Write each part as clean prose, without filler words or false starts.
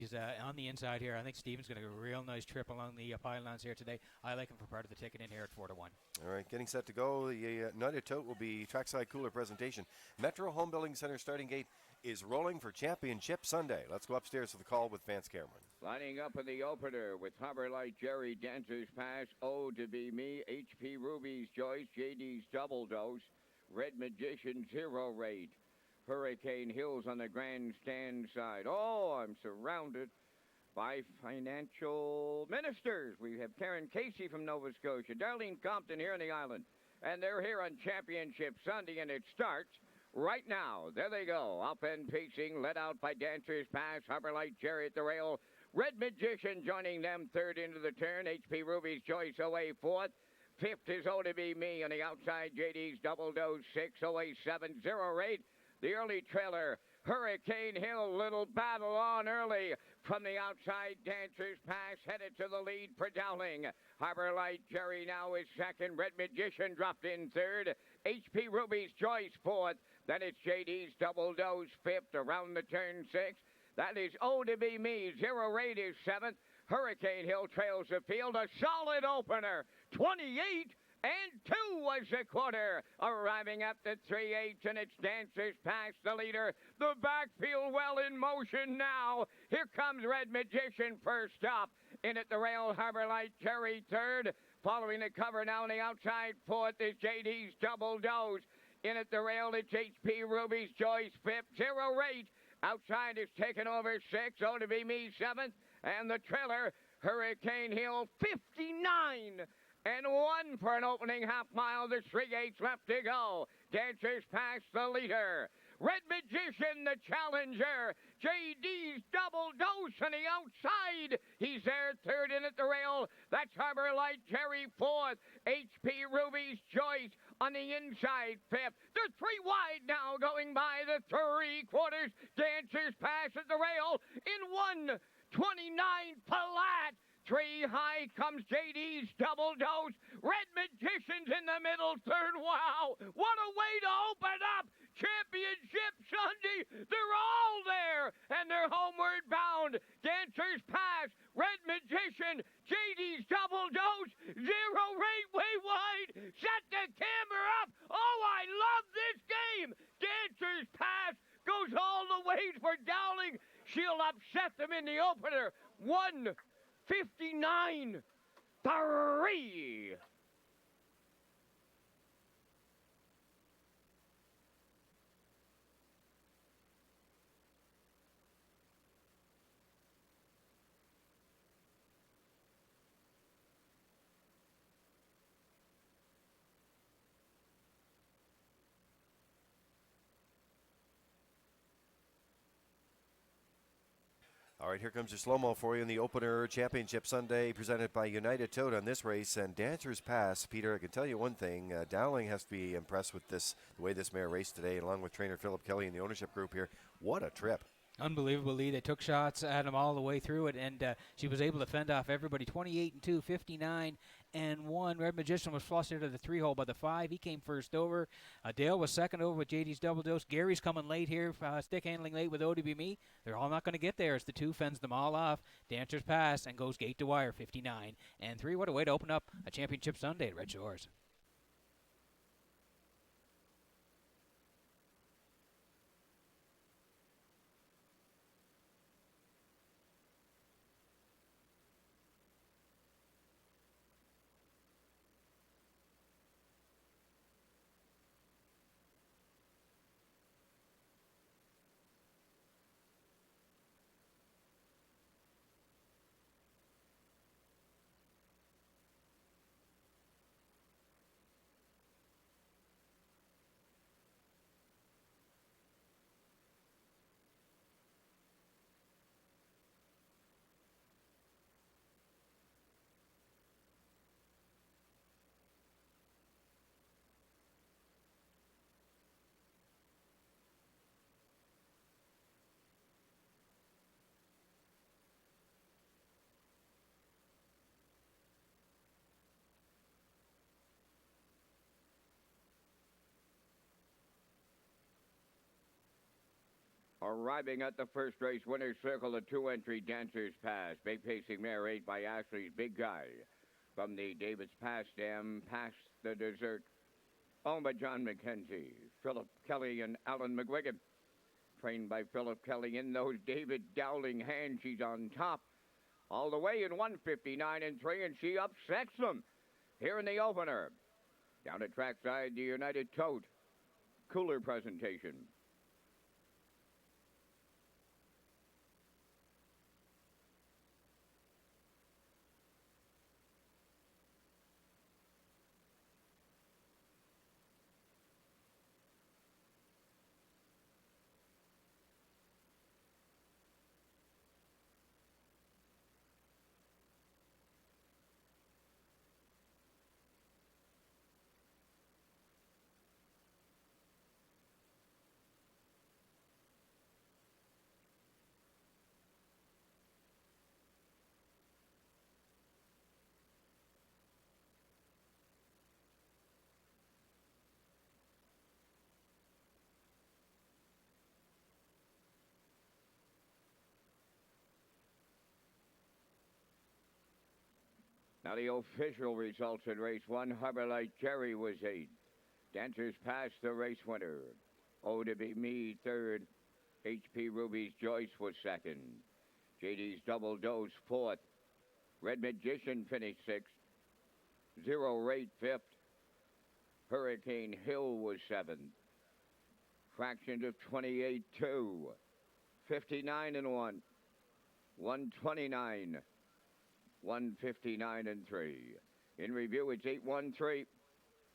He's on the inside here. I think Stephen's going to get a real nice trip along the pylons here today. I like him for part of the ticket in here at 4-1. All right, getting set to go. The United Tote will be trackside cooler presentation. Metro Home Building Center starting gate is rolling for Championship Sunday. Let's go upstairs to the call with Vance Cameron. Lining up in the opener with Harbor Light Jerry, Dancer's Pass, Oh to Be Me, HP Ruby's Joyce, JD's Double Dose, Red Magician Zero Rate, Hurricane Hills on the grandstand side. Oh, I'm surrounded by financial ministers. We have Karen Casey from Nova Scotia, Darlene Compton here on the island, and they're here on Championship Sunday, and it starts right now. There they go, up and pacing, led out by Dancer's Pass, Harbor Light Jerry at the rail, Red Magician joining them third into the turn, HP Ruby's Choice away fourth. Fifth is O to Be Me on the outside, JD's Double Dose 6, OA 7, 0 rate. The early trailer, Hurricane Hill, little battle on early from the outside. Dancer's Pass headed to the lead for Dowling. Harbor Light Jerry now is second. Red Magician dropped in third. HP Ruby's Choice fourth. Then it's JD's Double Dose fifth around the turn six. That is O to Be Me. Zero Rate is seventh. Hurricane Hill trails the field. A solid opener. 28 and 2 was the quarter. Arriving at the 3/8, and it's Dancers past the leader. The backfield well in motion now. Here comes Red Magician first up. In at the rail, Harbor Light Jerry third. Following the cover now on the outside fourth is JD's Double Dose. In at the rail, it's HP Ruby's Choice fifth. Zero Rate. Outside is taken over six. O to Be Me seventh. And the trailer, Hurricane Hill 59. And 1 for an opening half mile. There's 3/8 left to go. Dancers past the leader. Red Magician, the challenger. JD's Double Dose on the outside. He's there third in at the rail. That's Harbor Light Jerry fourth. HP Ruby's Choice on the inside fifth. They're 3 wide now going by the 3/4. Dancers pass at the rail in 1:29 flat. 3 high comes JD's Double Dose. Red Magician's in the middle third. Wow, what a way to open up Championship Sunday. They're all there, and they're homeward bound. Dancers Pass, Red Magician, JD's Double Dose, Zero Rate way wide. Set the camera up. Oh, I love this game. Dancers Pass goes all the way for Dowling. She'll upset them in the opener. 1:59.3. All right, here comes your slow-mo for you in the opener Championship Sunday presented by United Tote on this race. And Dancers Pass, Peter, I can tell you one thing. Dowling has to be impressed with the way this mare raced today, along with trainer Philip Kelly and the ownership group here. What a trip. Unbelievable, Lee. They took shots at him all the way through it, and she was able to fend off everybody. 28-2, 59-1. Red Magician was flushed into the 3-hole by the 5. He came first over. Dale was second over with JD's Double Dose. Gary's coming late here, stick handling late with ODB. They're all not going to get there as the 2 fends them all off. Dancers Pass and goes gate to wire, 59-3. What a way to open up a championship Sunday at Red Shores. Arriving at the first race winner's circle, the 2-entry Dancers Pass. Big pacing mare 8 by Ashley's Big Guy. From the David's Pass Dam past the dessert. Owned by John McKenzie, Philip Kelly, and Alan McGuigan. Trained by Philip Kelly in those David Dowling hands. She's on top. All the way in 159 and 3, and she upsets them here in the opener. Down at trackside, the United Tote. Cooler presentation. Now the official results in race 1. Harbor Light Jerry was 8. Dancers Pass, the race winner. Oh to Be Me, 3rd. HP Ruby's Joyce was 2nd. JD's Double Dose, 4th. Red Magician finished 6th. Zero Rate, 5th. Hurricane Hill was 7th. Fractions of 28-2. 59 and 1. 129. 159 and 3. In review, it's 813,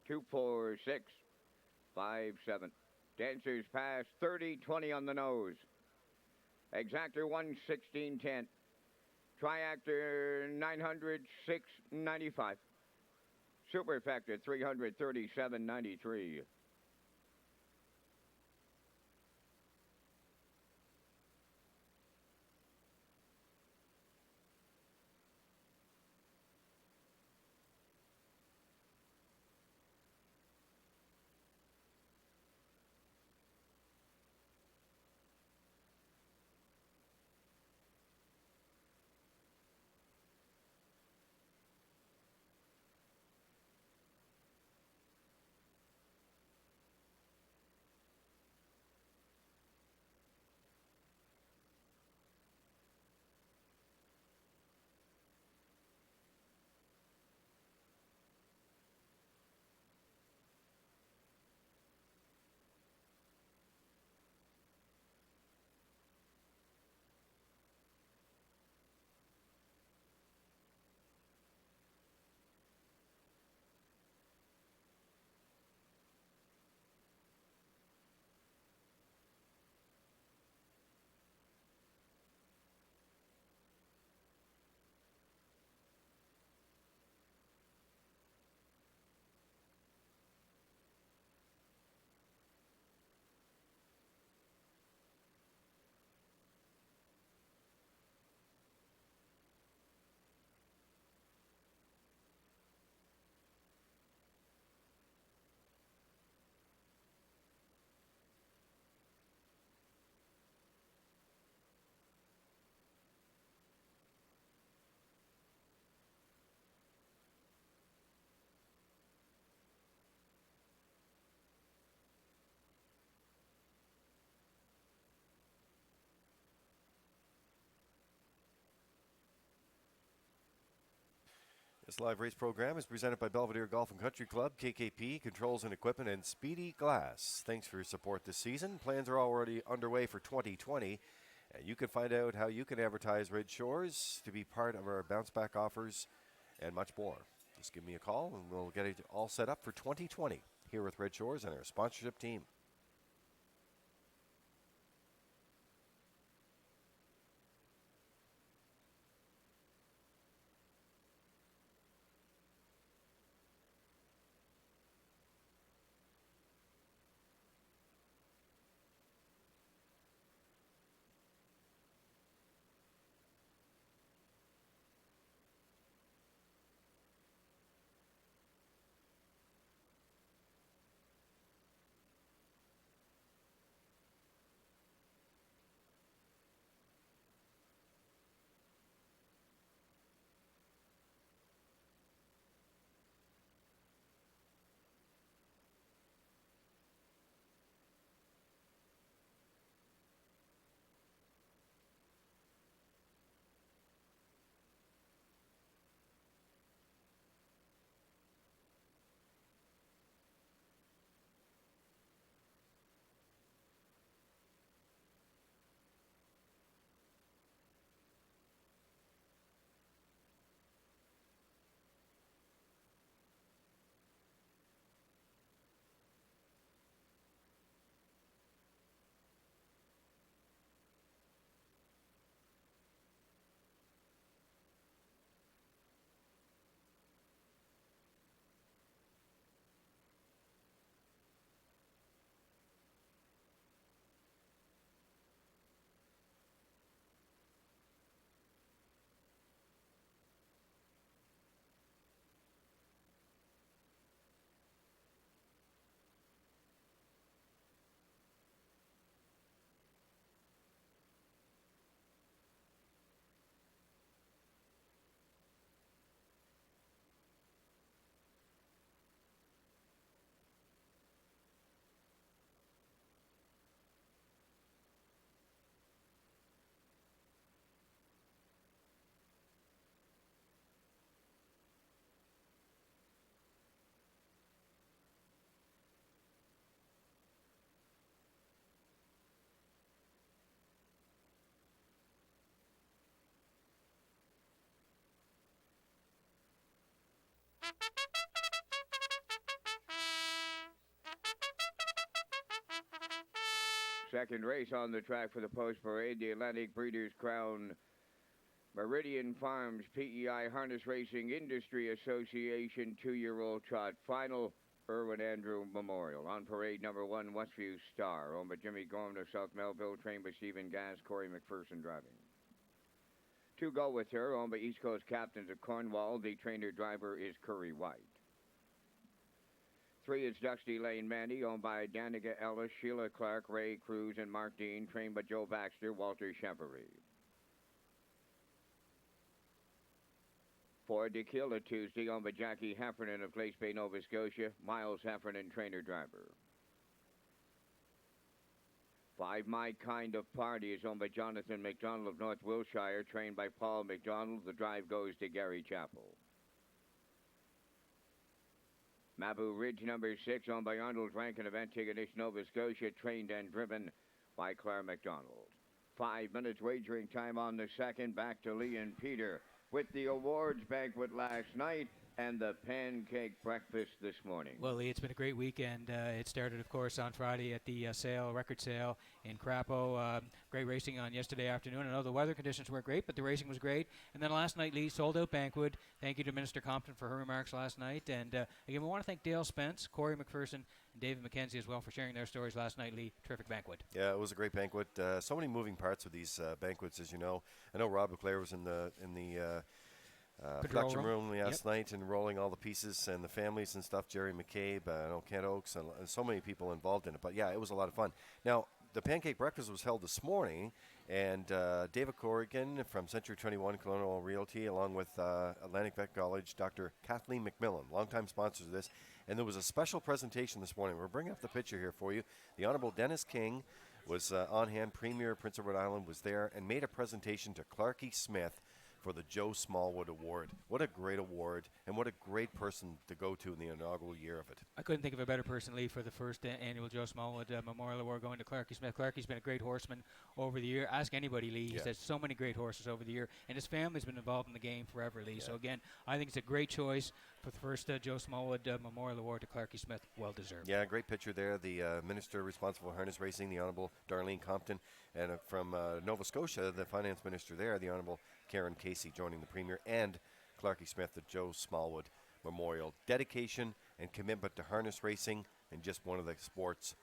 246, 57. Dancers Pass 30-20 on the nose. Exactor 116.10. Triactor 906.95. Superfactor 337.93. This live race program is presented by Belvedere Golf and Country Club, KKP, Controls and Equipment, and Speedy Glass. Thanks for your support this season. Plans are already underway for 2020. And you can find out how you can advertise Red Shores to be part of our bounce back offers and much more. Just give me a call and we'll get it all set up for 2020 here with Red Shores and our sponsorship team. Second race on the track for the post parade, the Atlantic Breeders' Crown Meridian Farms PEI Harness Racing Industry Association 2-year-old trot final, Irwin Andrew Memorial. On parade number 1, Westview Star, owned by Jimmy Gorman of South Melville, trained by Stephen Gass, Corey McPherson driving. To go with her, owned by East Coast Captains of Cornwall, the trainer-driver is Curry White. 3 is Dusty Lane Mandy, owned by Danica Ellis, Sheila Clark, Ray Cruz, and Mark Dean, trained by Joe Baxter, Walter Chevery. 4, Tequila Tuesday, owned by Jackie Heffernan of Glace Bay, Nova Scotia, Miles Heffernan, trainer-driver. 5, My Kind of Party is owned by Jonathan McDonald of North Wilshire, trained by Paul McDonald. The drive goes to Gary Chappell. Mabu Ridge number 6, owned by Arnold Rankin of Antigonish, Nova Scotia, trained and driven by Claire McDonald. 5 minutes wagering time on the second. Back to Lee and Peter with the awards banquet last night and the pancake breakfast this morning. Well, Lee, it's been a great weekend. It started, of course, on Friday at the record sale in Crapo. Great racing on yesterday afternoon. I know the weather conditions weren't great, but the racing was great. And then last night, Lee, sold-out banquet. Thank you to Minister Compton for her remarks last night. And again, we want to thank Dale Spence, Corey McPherson, and David McKenzie as well for sharing their stories last night, Lee. Terrific banquet. Yeah, it was a great banquet. So many moving parts with these banquets, as you know. I know Rob Leclerc was in the production room last night and rolling all the pieces and the families and stuff. Jerry McCabe, I know Kent Oakes, and so many people involved in it. But yeah, it was a lot of fun. Now, the pancake breakfast was held this morning, and David Corrigan from Century 21 Colonial Realty, along with Atlantic Vet College, Dr. Kathleen McMillan, longtime sponsors of this. And there was a special presentation this morning. We're bringing up the picture here for you. The Honorable Dennis King was on hand. Premier Prince of Rhode Island was there and made a presentation to Clarkie Smith for the Joe Smallwood Award. What a great award, and what a great person to go to in the inaugural year of it. I couldn't think of a better person, Lee, for the first annual Joe Smallwood Memorial Award going to Clarkie Smith. Clarkie's been a great horseman over the year. Ask anybody, Lee. He's had so many great horses over the year, and his family's been involved in the game forever, Lee. So, again, I think it's a great choice for the first Joe Smallwood Memorial Award to Clarkie Smith. Well deserved. Yeah, great picture there. The minister responsible for harness racing, the Honorable Darlene Compton, and from Nova Scotia, the finance minister there, the Honorable Karen Casey, joining the Premier, and Clarkie Smith, the Joe Smallwood Memorial. Dedication and commitment to harness racing, and just one of the sport's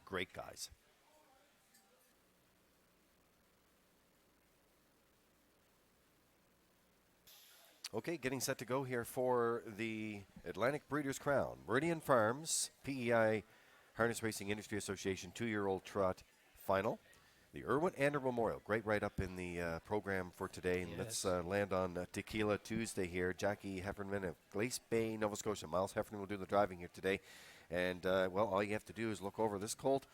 great guys. Okay, getting set to go here for the Atlantic Breeders' Crown. Meridian Farms, PEI Harness Racing Industry Association 2-year-old trot final. The Irwin Andrew Memorial, great write-up in the program for today. And let's land on Tequila Tuesday here. Jackie Heffernan of Glace Bay, Nova Scotia. Miles Heffernan will do the driving here today. And, well, all you have to do is look over. This colt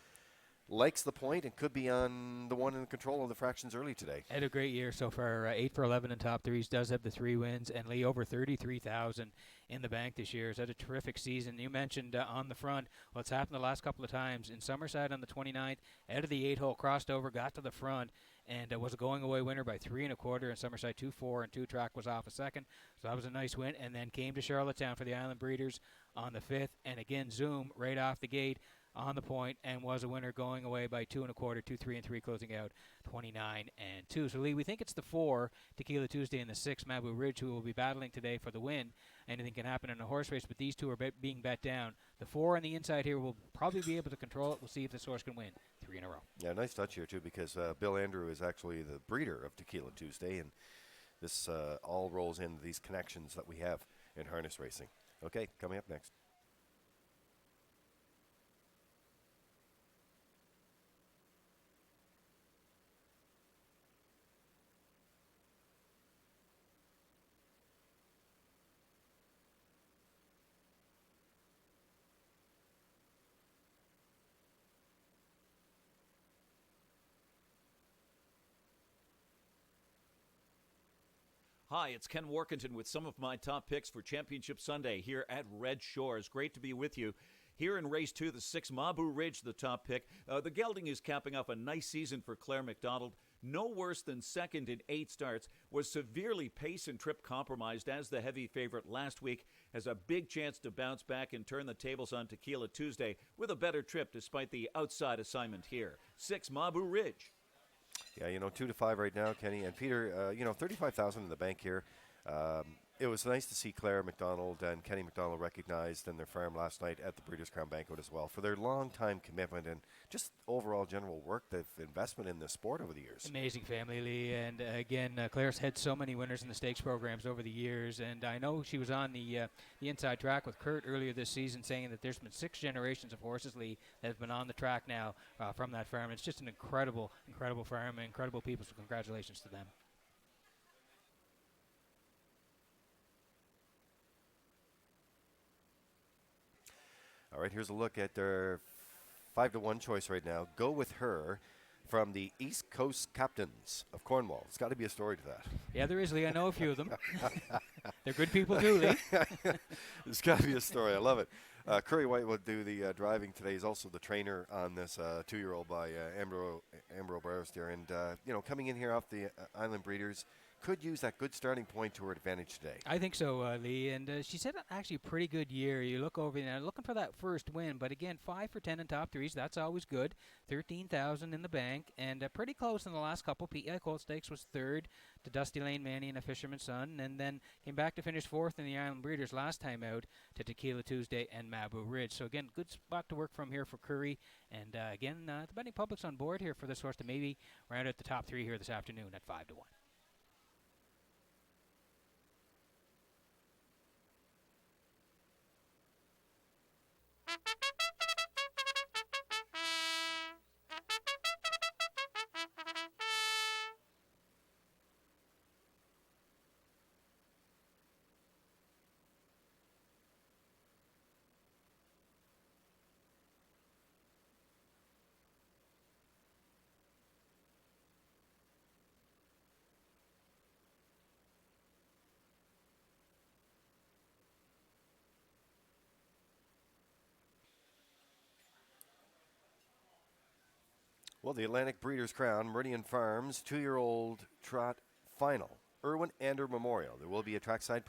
likes the point and could be on the one in control of the fractions early today. Had a great year so far. 8 for 11 in top threes. Does have the 3 wins. And Lee, over 33,000 in the bank this year. Has had a terrific season. You mentioned on the front what's happened the last couple of times. In Summerside on the 29th, out of the 8-hole, crossed over, got to the front, and was a going-away winner by 3 1/4. And Summerside 2-4, and 2-track was off a second. So that was a nice win. And then came to Charlottetown for the Island Breeders on the 5th. And again, Zoom right off the gate on the point, and was a winner going away by 2 1/4, 2 3 3, closing out 29 and 2. So Lee, we think it's the 4 Tequila Tuesday and the 6 Mabu Ridge who will be battling today for the win. Anything can happen in a horse race, but these two are being bet down. The 4 on the inside here will probably be able to control it. We'll see if this horse can win 3 in a row. Yeah, nice touch here too, because Bill Andrew is actually the breeder of Tequila Tuesday, and this all rolls into these connections that we have in harness racing. Okay, coming up next. Hi, it's Ken Workington with some of my top picks for Championship Sunday here at Red Shores. Great to be with you. Here in Race 2, the 6 Mabu Ridge, the top pick. The gelding is capping off a nice season for Claire McDonald. no worse than second in 8 starts, was severely pace and trip compromised as the heavy favorite last week, has a big chance to bounce back and turn the tables on Tequila Tuesday with a better trip despite the outside assignment here. 6, Mabu Ridge. Yeah, 2-5 right now, Kenny. And Peter, 35,000 in the bank here. It was nice to see Claire McDonald and Kenny McDonald recognized in their farm last night at the Breeders' Crown Banquet as well for their long-time commitment and just overall general work, the investment in the sport over the years. Amazing family, Lee. And again, Claire's had so many winners in the stakes programs over the years. And I know she was on the inside track with Kurt earlier this season saying that there's been 6 generations of horses, Lee, that have been on the track now from that farm. It's just an incredible, incredible farm and incredible people, so congratulations to them. All right, here's a look at their 5-1 choice right now. Go With Her from the East Coast Captains of Cornwall. There's got to be a story to that. Yeah, there is, Lee. I know a few of them. They're good people too, Lee. There's got to be a story. I love it. Curry White will do the driving today. He's also the trainer on this 2-year-old by Ambro Barrister. And, coming in here off the Island Breeders, could use that good starting point to her advantage today. I think so, Lee. And she said actually a pretty good year. You look over there, looking for that first win. But again, 5 for 10 in top threes. That's always good. 13,000 in the bank. And pretty close in the last couple. PEI Colt Stakes was 3rd to Dusty Lane Manny and a Fisherman's Son. And then came back to finish 4th in the Island Breeders last time out to Tequila Tuesday and Mabu Ridge. So again, good spot to work from here for Curry. And again, the betting public's on board here for this horse to maybe round out the top 3 here this afternoon at 5-1. Well, the Atlantic Breeders' Crown, Meridian Farms, 2-year-old trot final. Irwin Ander Memorial. There will be a trackside